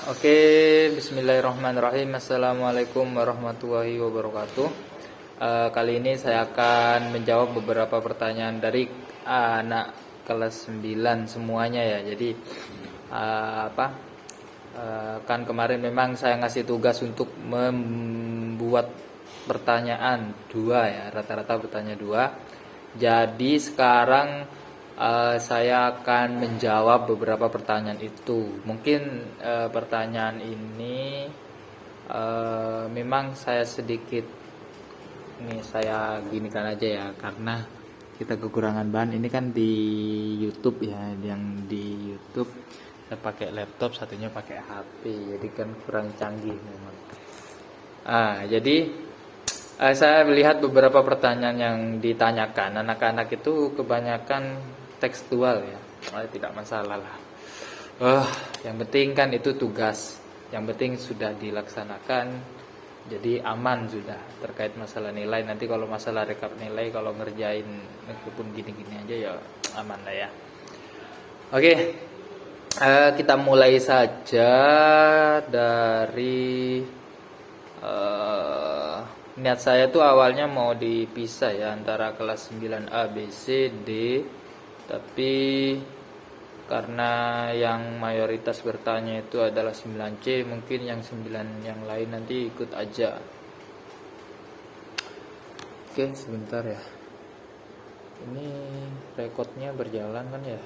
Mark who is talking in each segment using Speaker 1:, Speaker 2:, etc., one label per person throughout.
Speaker 1: Oke, bismillahirrahmanirrahim. Assalamualaikum warahmatullahi wabarakatuh. Kali ini saya akan menjawab beberapa pertanyaan dari anak kelas 9 semuanya ya. Jadi kan kemarin memang saya ngasih tugas untuk membuat pertanyaan dua ya, rata-rata bertanya dua. Jadi sekarang saya akan menjawab beberapa pertanyaan itu. Mungkin pertanyaan ini memang saya sedikit ini saya ginikan aja ya, karena kita kekurangan bahan. Ini kan di YouTube ya, yang di YouTube saya pakai laptop, satunya pakai HP, jadi kan kurang canggih memang. Jadi saya melihat beberapa pertanyaan yang ditanyakan anak-anak itu kebanyakan tekstual ya. Tidak masalah lah. Yang penting kan itu tugas. Yang penting sudah dilaksanakan. Jadi aman sudah terkait masalah nilai. Nanti kalau masalah rekap nilai, kalau ngerjain meskipun gini-gini aja ya aman lah ya. Oke. Kita mulai saja dari niat saya tuh awalnya mau dipisah ya antara kelas 9A, B, C, D. Tapi karena yang mayoritas bertanya itu adalah 9C, mungkin yang 9 yang lain nanti ikut aja. Oke, sebentar ya. Ini rekodnya berjalan kan ya?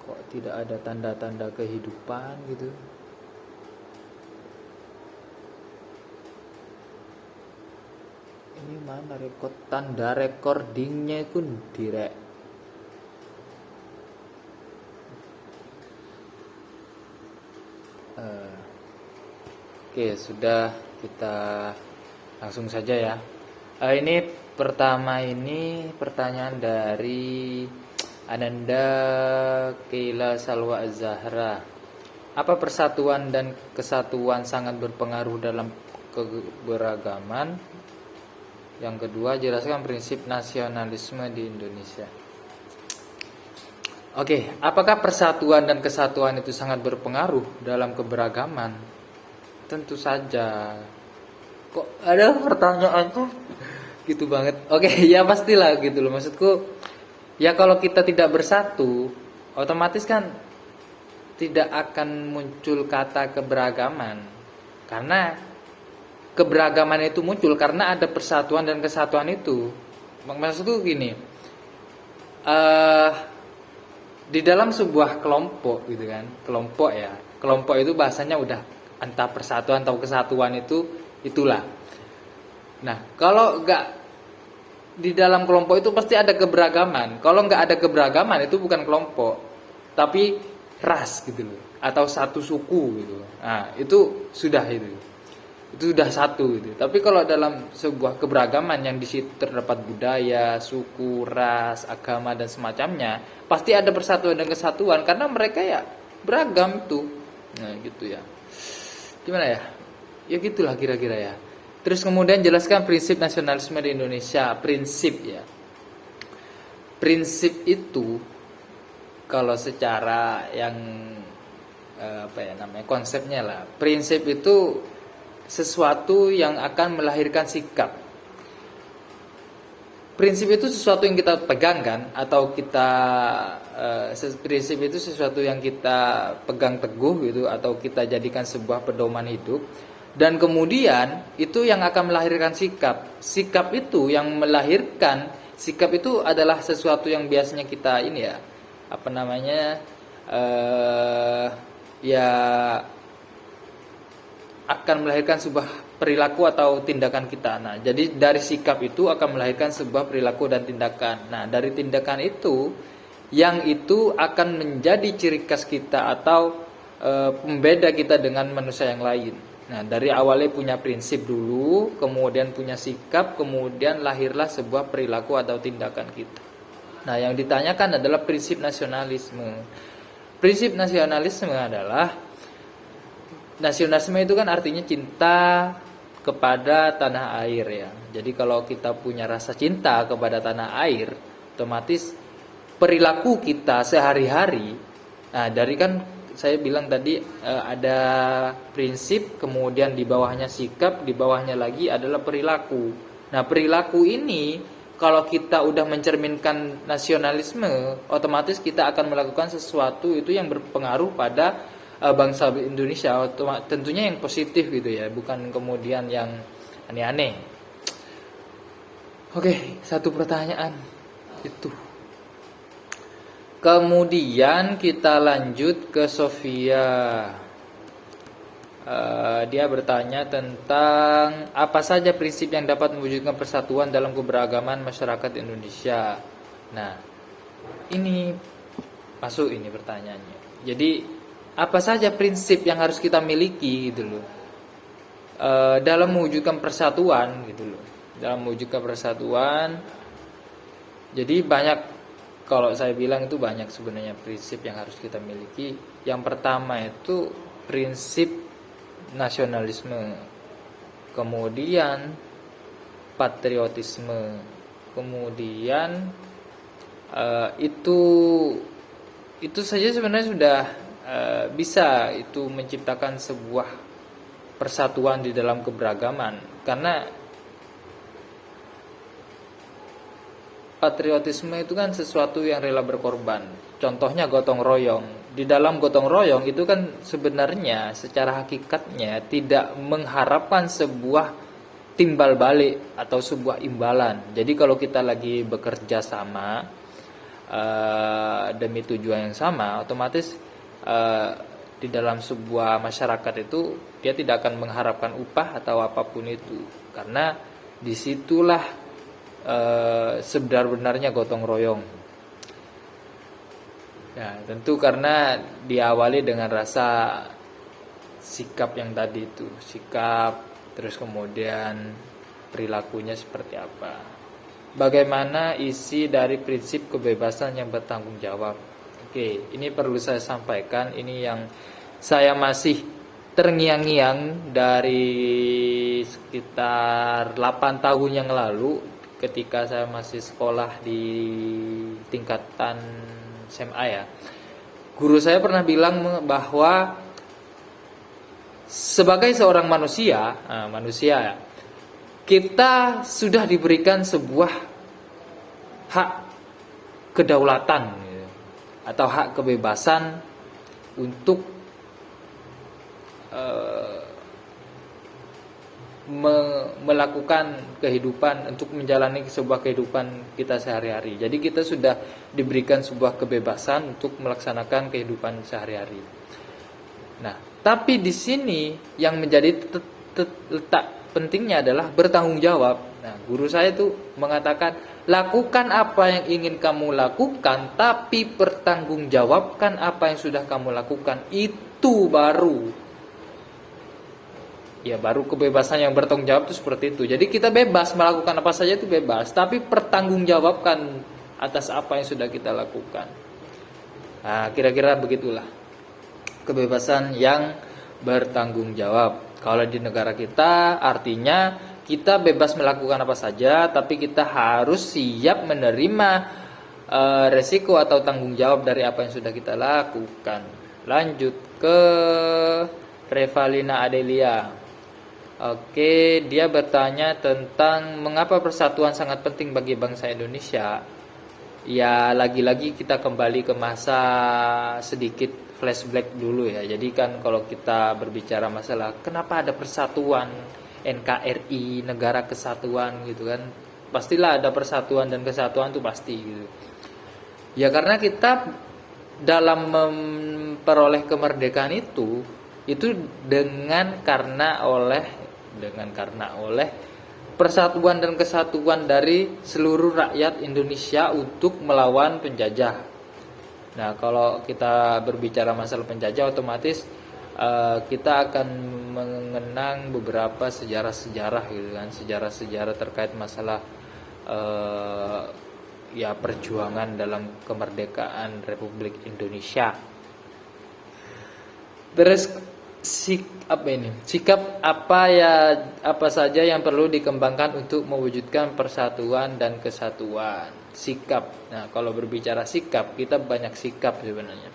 Speaker 1: Kok tidak ada tanda-tanda kehidupan gitu? Ini mana rekod, tanda recordingnya itu direk. Oke, sudah, kita langsung saja ya. Ini pertama, ini pertanyaan dari Ananda Keila Salwa Zahra. Apa persatuan dan kesatuan sangat berpengaruh dalam keberagaman? Yang kedua, jelaskan prinsip nasionalisme di Indonesia. Oke, apakah persatuan dan kesatuan itu sangat berpengaruh dalam keberagaman? Tentu saja. Kok ada pertanyaan tuh gitu banget? Oke, ya pastilah gitu loh. Maksudku, ya kalau kita tidak bersatu, otomatis kan tidak akan muncul kata keberagaman. Karena keberagaman itu muncul karena ada persatuan dan kesatuan itu. Maksudku gini, di dalam sebuah kelompok gitu kan, kelompok ya, kelompok itu bahasanya udah entah persatuan atau kesatuan itulah. Nah, kalau enggak, di dalam kelompok itu pasti ada keberagaman. Kalau enggak ada keberagaman itu bukan kelompok, tapi ras gitu loh, atau satu suku gitu. Nah, itu sudah itu sudah satu gitu. Tapi kalau dalam sebuah keberagaman yang di situ terdapat budaya, suku, ras, agama dan semacamnya, pasti ada persatuan dan kesatuan karena mereka ya beragam tuh. Nah, gitu ya. Gimana ya? Ya gitulah kira-kira ya. Terus kemudian jelaskan prinsip nasionalisme di Indonesia. Prinsip ya. Prinsip itu kalau secara yang konsepnya lah. Prinsip itu sesuatu yang akan melahirkan sikap. Prinsip itu sesuatu yang kita pegang kan, atau kita prinsip itu sesuatu yang kita pegang teguh gitu, atau kita jadikan sebuah pedoman hidup. Dan kemudian itu yang akan melahirkan sikap. Sikap itu yang melahirkan, sikap itu adalah sesuatu yang biasanya kita ini ya, ya akan melahirkan sebuah perilaku atau tindakan kita. Nah, jadi dari sikap itu akan melahirkan sebuah perilaku dan tindakan. Nah, dari tindakan itu, yang itu akan menjadi ciri khas kita atau pembeda kita dengan manusia yang lain. Nah, dari awalnya punya prinsip dulu, kemudian punya sikap, kemudian lahirlah sebuah perilaku atau tindakan kita. Nah, yang ditanyakan adalah prinsip nasionalisme. Prinsip nasionalisme adalah, nasionalisme itu kan artinya cinta kepada tanah air ya. Jadi kalau kita punya rasa cinta kepada tanah air, otomatis perilaku kita sehari-hari, nah dari kan saya bilang tadi ada prinsip, kemudian di bawahnya sikap, di bawahnya lagi adalah perilaku. Nah, perilaku ini kalau kita udah mencerminkan nasionalisme, otomatis kita akan melakukan sesuatu itu yang berpengaruh pada bangsa Indonesia, tentunya yang positif gitu ya, bukan kemudian yang aneh-aneh. Oke, satu pertanyaan itu. Kemudian kita lanjut ke Sofia. Dia bertanya tentang apa saja prinsip yang dapat mewujudkan persatuan dalam keberagaman masyarakat Indonesia. Nah, ini masuk ini pertanyaannya. Jadi, apa saja prinsip yang harus kita miliki gitu loh, dalam mewujudkan persatuan gitu loh. Dalam mewujudkan persatuan, jadi banyak, kalau saya bilang itu banyak sebenarnya prinsip yang harus kita miliki. Yang pertama itu prinsip nasionalisme, kemudian patriotisme, kemudian itu saja sebenarnya sudah bisa itu menciptakan sebuah persatuan di dalam keberagaman. Karena patriotisme itu kan sesuatu yang rela berkorban. Contohnya gotong royong. Di dalam gotong royong itu kan sebenarnya secara hakikatnya tidak mengharapkan sebuah timbal balik atau sebuah imbalan. Jadi kalau kita lagi bekerja sama demi tujuan yang sama, otomatis di dalam sebuah masyarakat itu dia tidak akan mengharapkan upah atau apapun itu. Karena disitulah sebenar-benarnya gotong royong. Ya, tentu karena diawali dengan rasa sikap yang tadi itu, sikap, terus kemudian perilakunya seperti apa. Bagaimana isi dari prinsip kebebasan yang bertanggung jawab? Oke, ini perlu saya sampaikan, ini yang saya masih terngiang-ngiang dari sekitar 8 tahun yang lalu. Ketika saya masih sekolah di tingkatan SMA ya, guru saya pernah bilang bahwa sebagai seorang manusia, kita sudah diberikan sebuah hak kedaulatan gitu, atau hak kebebasan untuk melakukan kehidupan, untuk menjalani sebuah kehidupan kita sehari-hari. Jadi kita sudah diberikan sebuah kebebasan untuk melaksanakan kehidupan sehari-hari. Nah, tapi di sini yang menjadi letak pentingnya adalah bertanggung jawab. Nah, guru saya itu mengatakan, lakukan apa yang ingin kamu lakukan, tapi pertanggungjawabkan apa yang sudah kamu lakukan. Itu baru kebebasan yang bertanggung jawab itu seperti itu. Jadi kita bebas melakukan apa saja, itu bebas, tapi pertanggungjawabkan atas apa yang sudah kita lakukan. Nah, kira-kira begitulah kebebasan yang bertanggung jawab. Kalau di negara kita artinya kita bebas melakukan apa saja, tapi kita harus siap menerima resiko atau tanggung jawab dari apa yang sudah kita lakukan. Lanjut ke Revalina Adelia. Oke, dia bertanya tentang mengapa persatuan sangat penting bagi bangsa Indonesia. Ya, lagi-lagi kita kembali ke masa sedikit flashback dulu ya. Jadi kan kalau kita berbicara masalah kenapa ada persatuan NKRI, negara kesatuan gitu kan, pastilah ada persatuan dan kesatuan itu pasti gitu. Ya karena kita dalam memperoleh kemerdekaan itu karena oleh persatuan dan kesatuan dari seluruh rakyat Indonesia untuk melawan penjajah. Nah, kalau kita berbicara masalah penjajah, otomatis kita akan mengenang beberapa sejarah-sejarah gitu kan, sejarah-sejarah terkait masalah perjuangan dalam kemerdekaan Republik Indonesia. Terus sikap apa saja yang perlu dikembangkan untuk mewujudkan persatuan dan kesatuan. Sikap. Nah, kalau berbicara sikap, kita banyak sikap sebenarnya.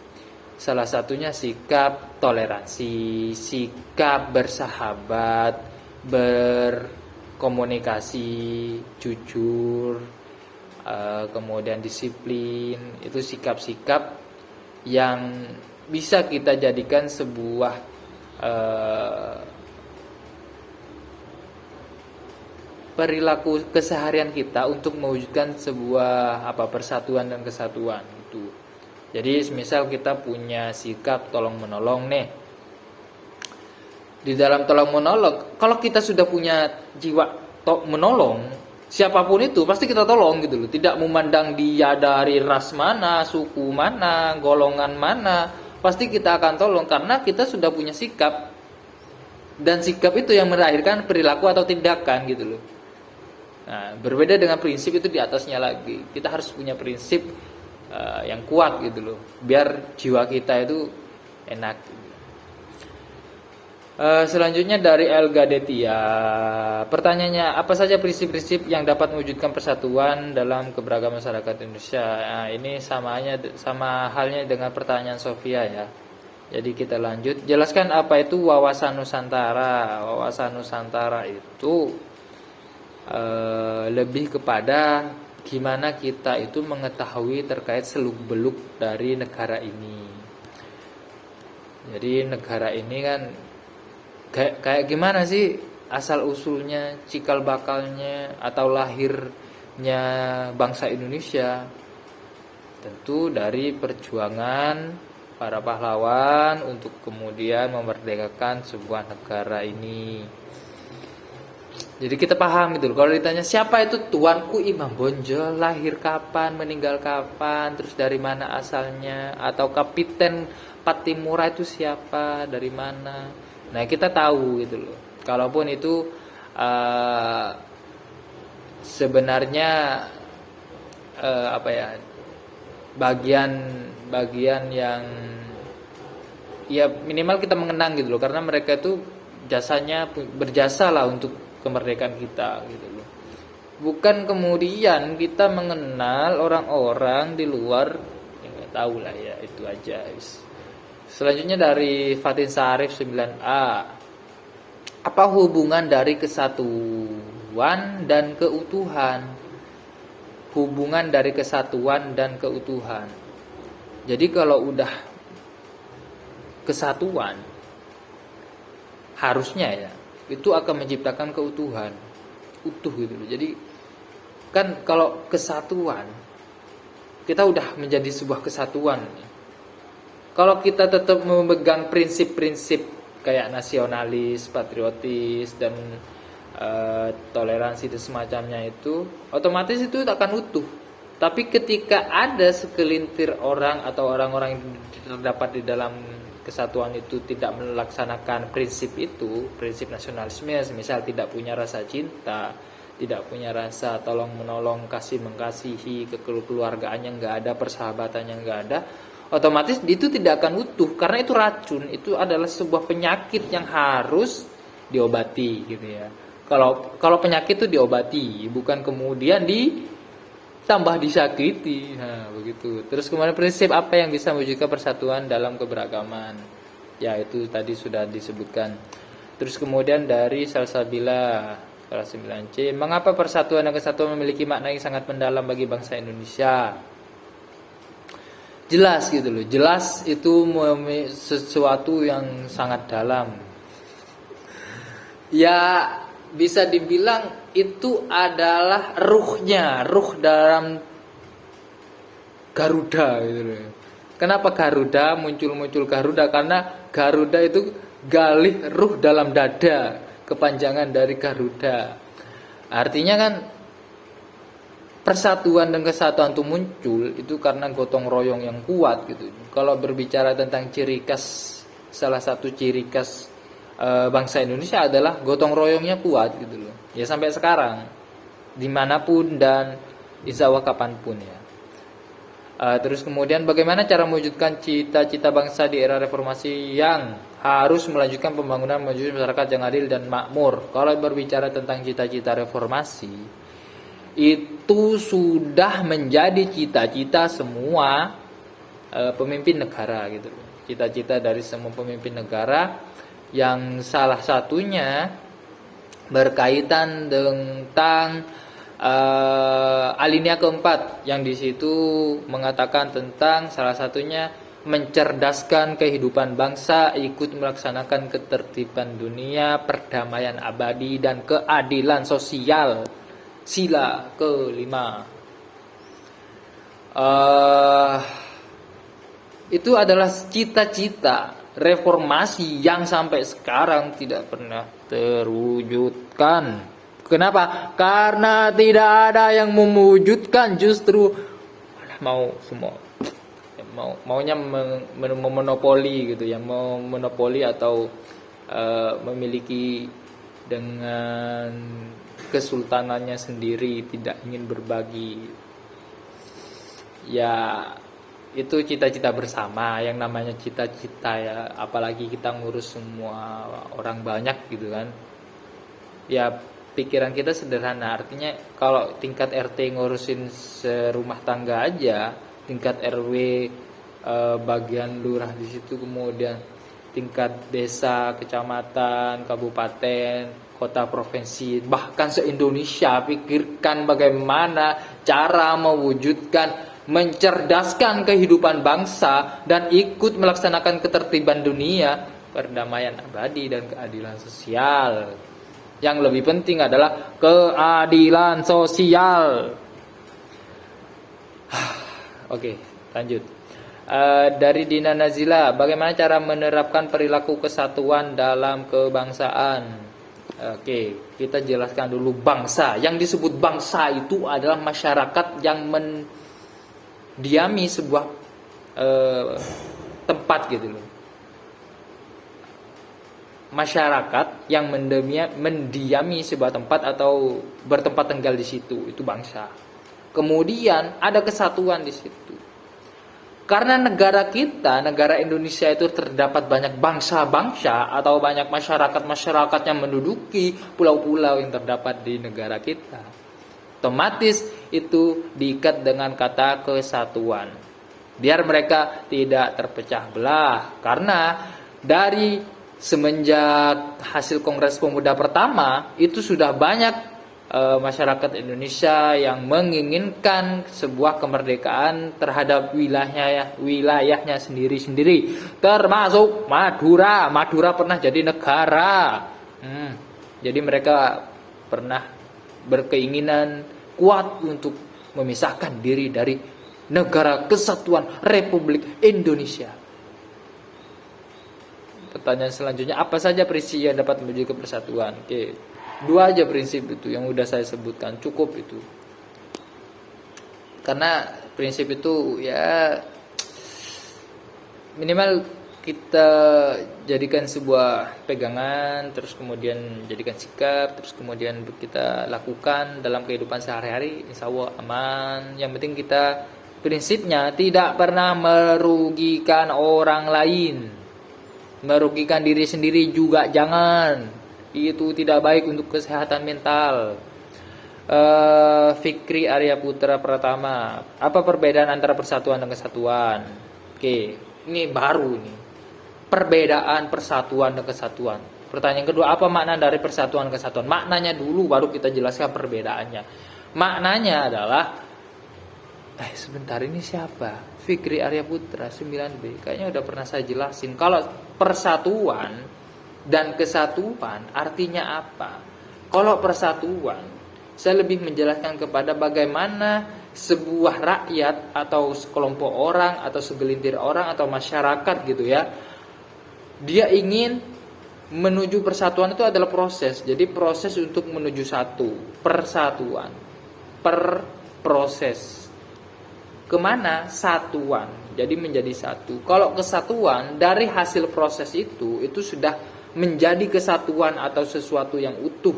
Speaker 1: Salah satunya sikap toleransi, sikap bersahabat, berkomunikasi, jujur, kemudian disiplin. Itu sikap-sikap yang bisa kita jadikan sebuah perilaku keseharian kita untuk mewujudkan sebuah persatuan dan kesatuan gitu. Jadi misal kita punya sikap tolong menolong nih. Di dalam tolong menolong, kalau kita sudah punya jiwa menolong, siapapun itu pasti kita tolong gitu loh. Tidak memandang dia dari ras mana, suku mana, golongan mana, pasti kita akan tolong karena kita sudah punya sikap. Dan sikap itu yang melahirkan perilaku atau tindakan gitu loh. Nah, berbeda dengan prinsip itu di atasnya lagi. Kita harus punya prinsip yang kuat gitu loh, biar jiwa kita itu enak. Selanjutnya dari El Gadetia, pertanyaannya, apa saja prinsip-prinsip yang dapat mewujudkan persatuan dalam keberagaman masyarakat Indonesia? Nah, ini sama halnya dengan pertanyaan Sofia ya. Jadi kita lanjut, jelaskan apa itu wawasan Nusantara. Wawasan Nusantara itu lebih kepada gimana kita itu mengetahui terkait seluk-beluk dari negara ini. Jadi negara ini kan kayak gimana sih asal usulnya, cikal bakalnya atau lahirnya bangsa Indonesia? Tentu dari perjuangan para pahlawan untuk kemudian memerdekakan sebuah negara ini. Jadi kita paham gitu loh. Kalau ditanya siapa itu Tuanku Imam Bonjol, lahir kapan, meninggal kapan, terus dari mana asalnya, atau Kapiten Patimura itu siapa, dari mana. Nah, kita tahu gitu loh. Kalaupun itu sebenarnya bagian yang ya minimal kita mengenang gitu loh, karena mereka itu jasanya berjasa lah untuk kemerdekaan kita gitu loh. Bukan kemudian kita mengenal orang-orang di luar yang nggak tahu lah ya, itu aja. Selanjutnya dari Fatin Sarif 9A, apa hubungan dari kesatuan dan keutuhan? Hubungan dari kesatuan dan keutuhan. Jadi kalau udah kesatuan, harusnya ya itu akan menciptakan keutuhan, utuh gitu loh. Jadi kan kalau kesatuan, kita udah menjadi sebuah kesatuan. Kalau kita tetap memegang prinsip-prinsip kayak nasionalis, patriotis, dan toleransi dan semacamnya itu, otomatis itu akan utuh. Tapi ketika ada segelintir orang atau orang-orang yang terdapat di dalam kesatuan itu tidak melaksanakan prinsip itu, prinsip nasionalisme, misal tidak punya rasa cinta, tidak punya rasa tolong menolong, kasih mengasihi, kekeluargaannya nggak ada, persahabatannya nggak ada, otomatis itu tidak akan utuh karena itu racun, itu adalah sebuah penyakit yang harus diobati gitu ya. Kalau penyakit itu diobati, bukan kemudian tambah disakiti. Nah, begitu. Terus kemudian prinsip apa yang bisa mewujudkan persatuan dalam keberagaman? Ya, itu tadi sudah disebutkan. Terus kemudian dari Salsabila kelas 9C, mengapa persatuan dan kesatuan memiliki makna yang sangat mendalam bagi bangsa Indonesia? Jelas gitu loh. Jelas itu sesuatu yang sangat dalam. Ya, bisa dibilang itu adalah ruh dalam Garuda gitu loh. Kenapa Garuda muncul Garuda? Karena Garuda itu galih ruh dalam dada, kepanjangan dari Garuda. Artinya kan persatuan dan kesatuan itu muncul itu karena gotong royong yang kuat gitu. Kalau berbicara tentang ciri khas, salah satu ciri khas bangsa Indonesia adalah gotong royongnya kuat gitu loh. Ya sampai sekarang dimanapun dan insya Allah kapanpun ya. Terus kemudian bagaimana cara mewujudkan cita-cita bangsa di era reformasi yang harus melanjutkan pembangunan menuju masyarakat yang adil dan makmur. Kalau berbicara tentang cita-cita reformasi, itu sudah menjadi cita-cita semua pemimpin negara gitu. Cita-cita dari semua pemimpin negara yang salah satunya berkaitan tentang alinea keempat yang di situ mengatakan tentang salah satunya mencerdaskan kehidupan bangsa, ikut melaksanakan ketertiban dunia, perdamaian abadi dan keadilan sosial. Sila kelima. Itu adalah cita-cita reformasi yang sampai sekarang tidak pernah terwujudkan. Kenapa? Karena tidak ada yang mewujudkan, justru mau semua maunya memonopoli gitu ya, mau monopoli atau memiliki dengan kesultanannya sendiri, tidak ingin berbagi. Ya itu cita-cita bersama, yang namanya cita-cita ya, apalagi kita ngurus semua orang banyak gitu kan. Ya pikiran kita sederhana, artinya kalau tingkat RT ngurusin serumah tangga aja, tingkat RW bagian lurah di situ, kemudian tingkat desa, kecamatan, kabupaten, kota, provinsi, bahkan se-Indonesia, pikirkan bagaimana cara mewujudkan mencerdaskan kehidupan bangsa dan ikut melaksanakan ketertiban dunia, perdamaian abadi dan keadilan sosial. Yang lebih penting adalah keadilan sosial. Oke, lanjut. Dari Dina Nazila, bagaimana cara menerapkan perilaku kesatuan dalam kebangsaan? Oke, kita jelaskan dulu bangsa. Yang disebut bangsa itu adalah masyarakat yang mendiami sebuah tempat gitu loh. Masyarakat yang mendiami sebuah tempat atau bertempat tinggal di situ, itu bangsa. Kemudian ada kesatuan di situ. Karena negara kita, negara Indonesia itu terdapat banyak bangsa-bangsa atau banyak masyarakat-masyarakat yang menduduki pulau-pulau yang terdapat di negara kita. Otomatis itu diikat dengan kata kesatuan. Biar mereka tidak terpecah belah. Karena dari semenjak hasil Kongres Pemuda pertama, itu sudah banyak masyarakat Indonesia yang menginginkan sebuah kemerdekaan terhadap wilayahnya sendiri-sendiri, termasuk Madura. Madura pernah jadi negara. Jadi mereka pernah berkeinginan kuat untuk memisahkan diri dari Negara Kesatuan Republik Indonesia. Pertanyaan selanjutnya, apa saja prinsip yang dapat menuju ke persatuan? Oke. 2 aja prinsip itu yang udah saya sebutkan, cukup itu. Karena prinsip itu ya minimal kita jadikan sebuah pegangan, terus kemudian jadikan sikap, terus kemudian kita lakukan dalam kehidupan sehari-hari, insya Allah aman. Yang penting kita prinsipnya tidak pernah merugikan orang lain, merugikan diri sendiri juga jangan. Itu tidak baik untuk kesehatan mental. Fikri Arya Putra Pratama, apa perbedaan antara persatuan dan kesatuan? Oke, ini baru nih. Perbedaan persatuan dan kesatuan. Pertanyaan kedua, apa makna dari persatuan dan kesatuan? Maknanya dulu baru kita jelaskan perbedaannya. Maknanya adalah sebentar, ini siapa? Fikri Arya Putra 9B. Kayaknya udah pernah saya jelasin. Kalau persatuan dan kesatuan artinya apa? Kalau persatuan, saya lebih menjelaskan kepada bagaimana sebuah rakyat atau sekelompok orang atau segelintir orang atau masyarakat gitu ya, dia ingin menuju persatuan itu adalah proses. Jadi proses untuk menuju satu, persatuan, proses kemana? Satuan. Jadi menjadi satu. Kalau kesatuan dari hasil proses itu sudah menjadi kesatuan atau sesuatu yang utuh.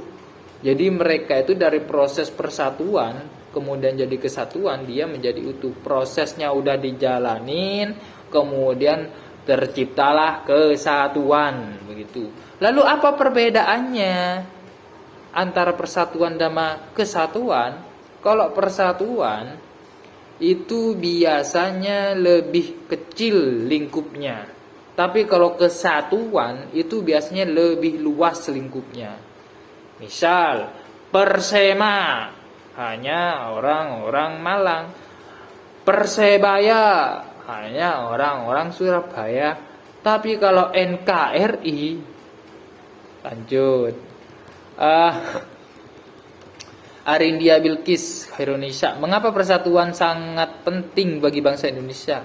Speaker 1: Jadi mereka itu dari proses persatuan kemudian jadi kesatuan, dia menjadi utuh. Prosesnya udah dijalanin, kemudian terciptalah kesatuan begitu. Lalu apa perbedaannya antara persatuan dan kesatuan? Kalau persatuan itu biasanya lebih kecil lingkupnya. Tapi kalau kesatuan itu biasanya lebih luas lingkupnya. Misal, Persema hanya orang-orang Malang. Persebaya hanya orang-orang Surabaya. Tapi kalau NKRI, lanjut. Arindia Bilkis Indonesia. Mengapa persatuan sangat penting bagi bangsa Indonesia?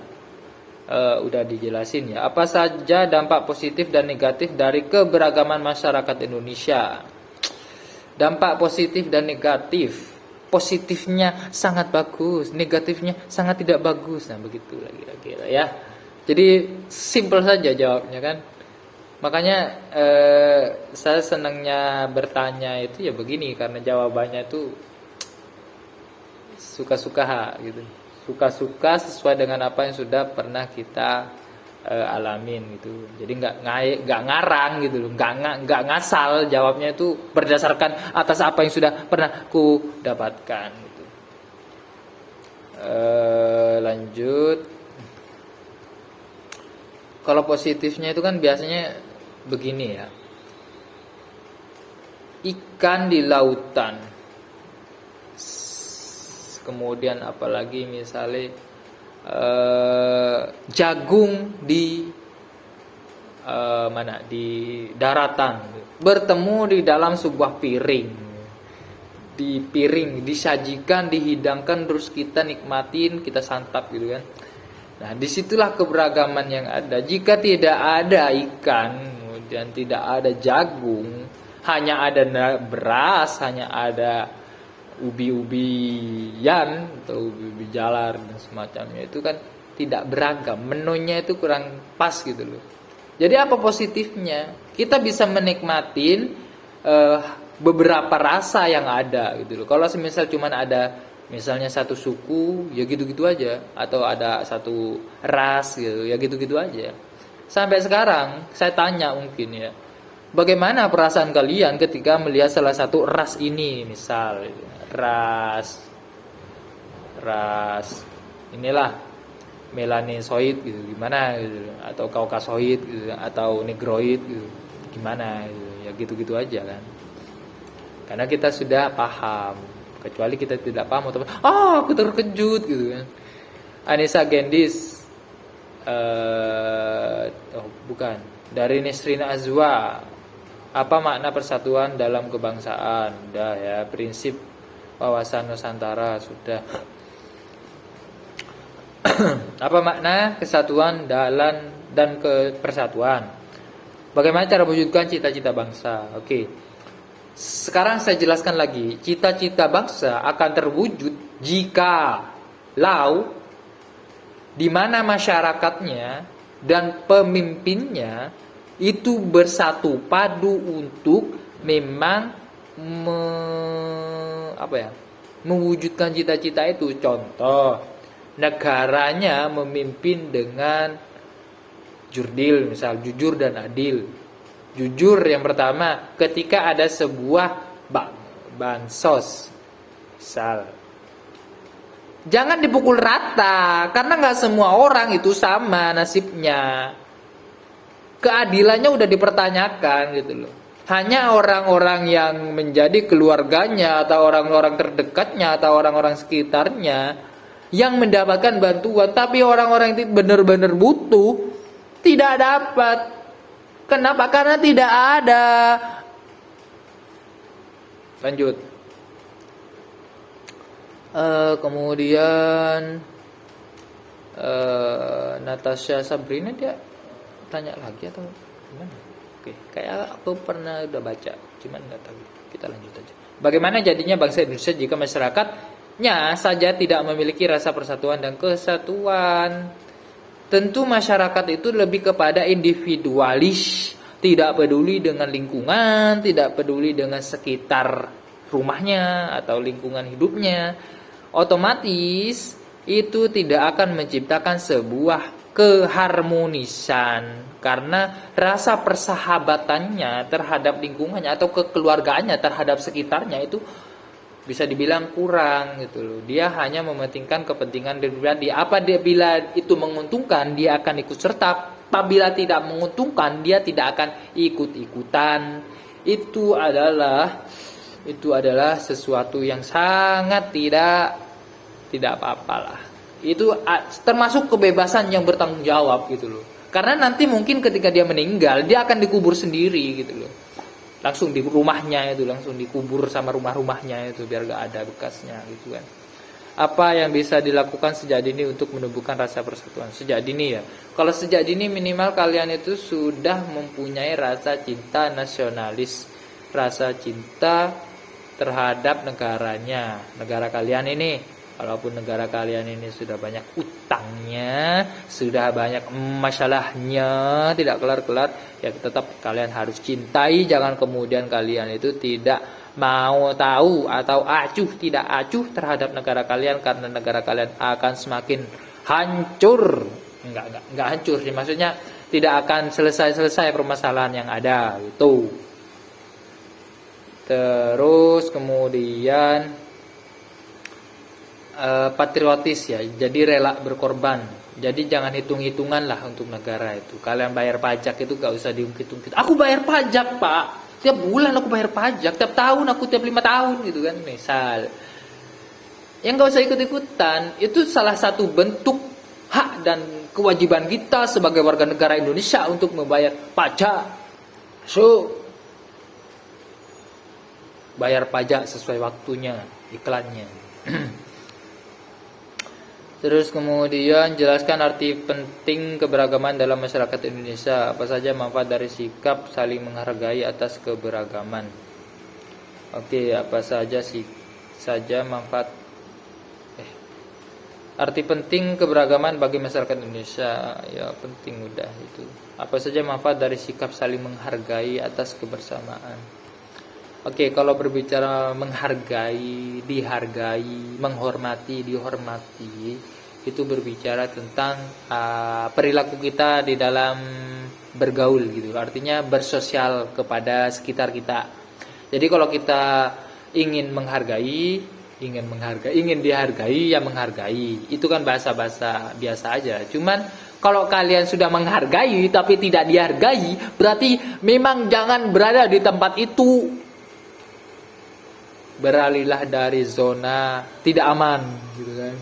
Speaker 1: Udah dijelasin ya. Apa saja dampak positif dan negatif dari keberagaman masyarakat Indonesia? Dampak positif dan negatif. Positifnya sangat bagus, negatifnya sangat tidak bagus. Nah, begitulah kira-kira ya. Jadi simpel saja jawabnya kan. Makanya saya senangnya bertanya itu ya begini, karena jawabannya itu suka-suka gitu. Suka-suka sesuai dengan apa yang sudah pernah kita alamin gitu. Jadi nggak ngarang gitu loh, nggak ngasal jawabnya, itu berdasarkan atas apa yang sudah pernah ku dapatkan gitu. Lanjut. Kalau positifnya itu kan biasanya begini ya. Ikan di lautan. Kemudian apalagi misalnya jagung di di daratan, bertemu di dalam sebuah piring, disajikan, dihidangkan, terus kita nikmatin, kita santap gitu kan. Nah, disitulah keberagaman yang ada. Jika tidak ada ikan, kemudian tidak ada jagung, hanya ada beras, hanya ada ubi-ubian atau ubi-ubi jalar dan semacamnya, itu kan tidak beragam, menunya itu kurang pas gitu loh. Jadi apa positifnya? Kita bisa menikmatin beberapa rasa yang ada gitu loh. Kalau semisal cuman ada misalnya satu suku, ya gitu-gitu aja, atau ada satu ras gitu, ya gitu-gitu aja. Sampai sekarang saya tanya mungkin ya, bagaimana perasaan kalian ketika melihat salah satu ras ini, misal ras inilah melanosoid gitu, gimana gitu, atau kaukasoid gitu, atau negroid gitu, gimana gitu, ya gitu-gitu aja kan. Karena kita sudah paham, kecuali kita tidak paham atau aku terkejut gitu kan. Anissa Gendis bukan, dari Nesrina Azwa, apa makna persatuan dalam kebangsaan? Udah ya, prinsip wawasan Nusantara sudah. Apa makna kesatuan dan kepersatuan? Bagaimana cara mewujudkan cita-cita bangsa? Oke. Sekarang saya jelaskan lagi. Cita-cita bangsa akan terwujud jika di mana masyarakatnya dan pemimpinnya itu bersatu padu untuk memang mewujudkan cita-cita itu. Contoh, negaranya memimpin dengan jurdil, misal jujur dan adil. Jujur yang pertama, ketika ada sebuah bansos, misal, jangan dipukul rata, karena nggak semua orang itu sama nasibnya. Keadilannya udah dipertanyakan gitu loh. Hanya orang-orang yang menjadi keluarganya atau orang-orang terdekatnya atau orang-orang sekitarnya yang mendapatkan bantuan, tapi orang-orang itu benar-benar butuh tidak dapat. Kenapa? Karena tidak ada. Lanjut. Kemudian Natasha Sabrina, dia tanya lagi atau gimana? Oke, kayak aku pernah udah baca, cuman nggak tahu. Kita lanjut aja. Bagaimana jadinya bangsa Indonesia jika masyarakatnya saja tidak memiliki rasa persatuan dan kesatuan? Tentu masyarakat itu lebih kepada individualis, tidak peduli dengan lingkungan, tidak peduli dengan sekitar rumahnya atau lingkungan hidupnya. Otomatis itu tidak akan menciptakan sebuah keharmonisan, karena rasa persahabatannya terhadap lingkungannya atau kekeluargaannya terhadap sekitarnya itu bisa dibilang kurang gitu loh. Dia hanya mementingkan kepentingan diri pribadi. Apa dia bila itu menguntungkan, dia akan ikut serta. Apabila tidak menguntungkan, dia tidak akan ikut-ikutan. Itu adalah sesuatu yang sangat tidak apa-apalah. Itu termasuk kebebasan yang bertanggung jawab gitu loh. Karena nanti mungkin ketika dia meninggal, dia akan dikubur sendiri gitu loh. Langsung di rumahnya itu, langsung dikubur sama rumah-rumahnya itu, biar gak ada bekasnya gitu kan. Apa yang bisa dilakukan sejak dini untuk menumbuhkan rasa persatuan? Sejak dini ya. Kalau sejak dini minimal kalian itu sudah mempunyai rasa cinta nasionalis, rasa cinta terhadap negaranya, negara kalian ini. Walaupun negara kalian ini sudah banyak utangnya, sudah banyak masalahnya, tidak kelar-kelar, ya tetap kalian harus cintai. Jangan kemudian kalian itu tidak mau tahu atau tidak acuh terhadap negara kalian, karena negara kalian akan semakin hancur. Enggak hancur sih, maksudnya tidak akan selesai permasalahan yang ada gitu. Terus kemudian patriotis ya, jadi rela berkorban. Jadi jangan hitung-hitungan lah untuk negara itu. Kalian bayar pajak itu gak usah diungkit-ungkit. Aku bayar pajak pak, tiap bulan aku bayar pajak, tiap tahun aku tiap 5 tahun gitu kan misal. Yang gak usah ikut-ikutan. Itu salah satu bentuk hak dan kewajiban kita sebagai warga negara Indonesia untuk membayar pajak. So bayar pajak sesuai waktunya, iklannya. Terus kemudian jelaskan arti penting keberagaman dalam masyarakat Indonesia. Apa saja manfaat dari sikap saling menghargai atas keberagaman? Oke, apa saja manfaat arti penting keberagaman bagi masyarakat Indonesia? Ya penting udah itu. Apa saja manfaat dari sikap saling menghargai atas kebersamaan? Oke, kalau berbicara menghargai, dihargai, menghormati, dihormati, itu berbicara tentang perilaku kita di dalam bergaul gitu. Artinya bersosial kepada sekitar kita. Jadi kalau kita ingin menghargai, ingin dihargai, ya menghargai. Itu kan bahasa-bahasa biasa aja. Cuman kalau kalian sudah menghargai tapi tidak dihargai, berarti memang jangan berada di tempat itu. Beralihlah dari zona tidak aman gitu kan.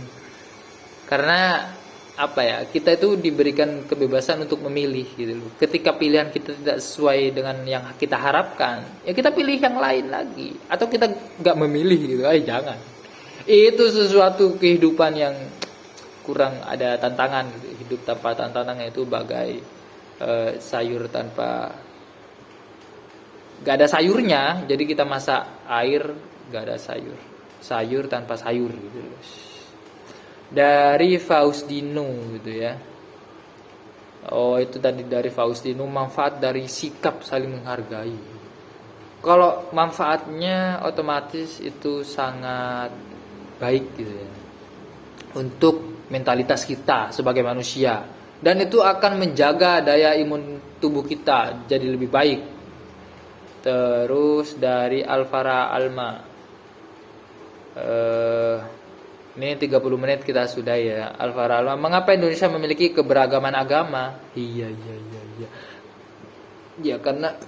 Speaker 1: Karena apa ya, kita itu diberikan kebebasan untuk memilih gitu loh. Ketika pilihan kita tidak sesuai dengan yang kita harapkan, ya kita pilih yang lain lagi. Atau kita gak memilih gitu, jangan. Itu sesuatu kehidupan yang kurang ada tantangan gitu. Hidup tanpa tantangan itu bagai sayur tanpa, gak ada sayurnya. Jadi kita masak air, gak ada sayur tanpa sayur gitu loh. Dari Faustino gitu ya. Oh, itu tadi dari Faustino, manfaat dari sikap saling menghargai. Kalau manfaatnya otomatis itu sangat baik gitu ya, untuk mentalitas kita sebagai manusia, dan itu akan menjaga daya imun tubuh kita jadi lebih baik. Terus dari Alvara Alma, ini 30 menit kita sudah ya. Alvara Alma, mengapa Indonesia memiliki keberagaman agama? Iya. Ya karena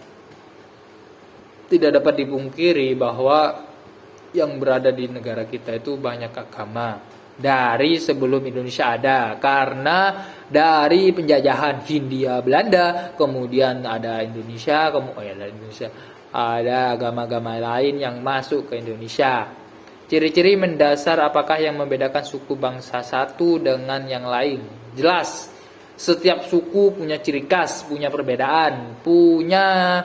Speaker 1: tidak dapat dipungkiri bahwa yang berada di negara kita itu banyak agama dari sebelum Indonesia ada. Karena dari penjajahan Hindia Belanda, kemudian ada Indonesia, ada agama-agama lain yang masuk ke Indonesia. Ciri-ciri mendasar apakah yang membedakan suku bangsa satu dengan yang lain? Jelas, setiap suku punya ciri khas, punya perbedaan, punya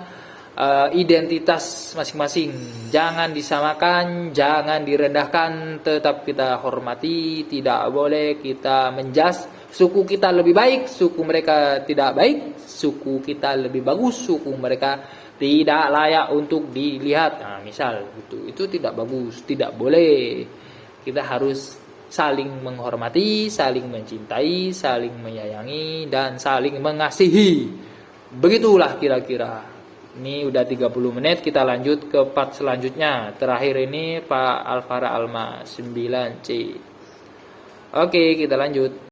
Speaker 1: identitas masing-masing. Jangan disamakan, jangan direndahkan, tetap kita hormati. Tidak boleh kita menjas suku kita lebih baik, suku mereka tidak baik, suku kita lebih bagus, suku mereka tidak layak untuk dilihat. Nah, misal gitu. Itu tidak bagus, tidak boleh. Kita harus saling menghormati, saling mencintai, saling menyayangi, dan saling mengasihi. Begitulah kira-kira Ini udah 30 menit, kita lanjut ke part selanjutnya. Terakhir ini Pak Alvara Alma 9C. Oke, kita lanjut.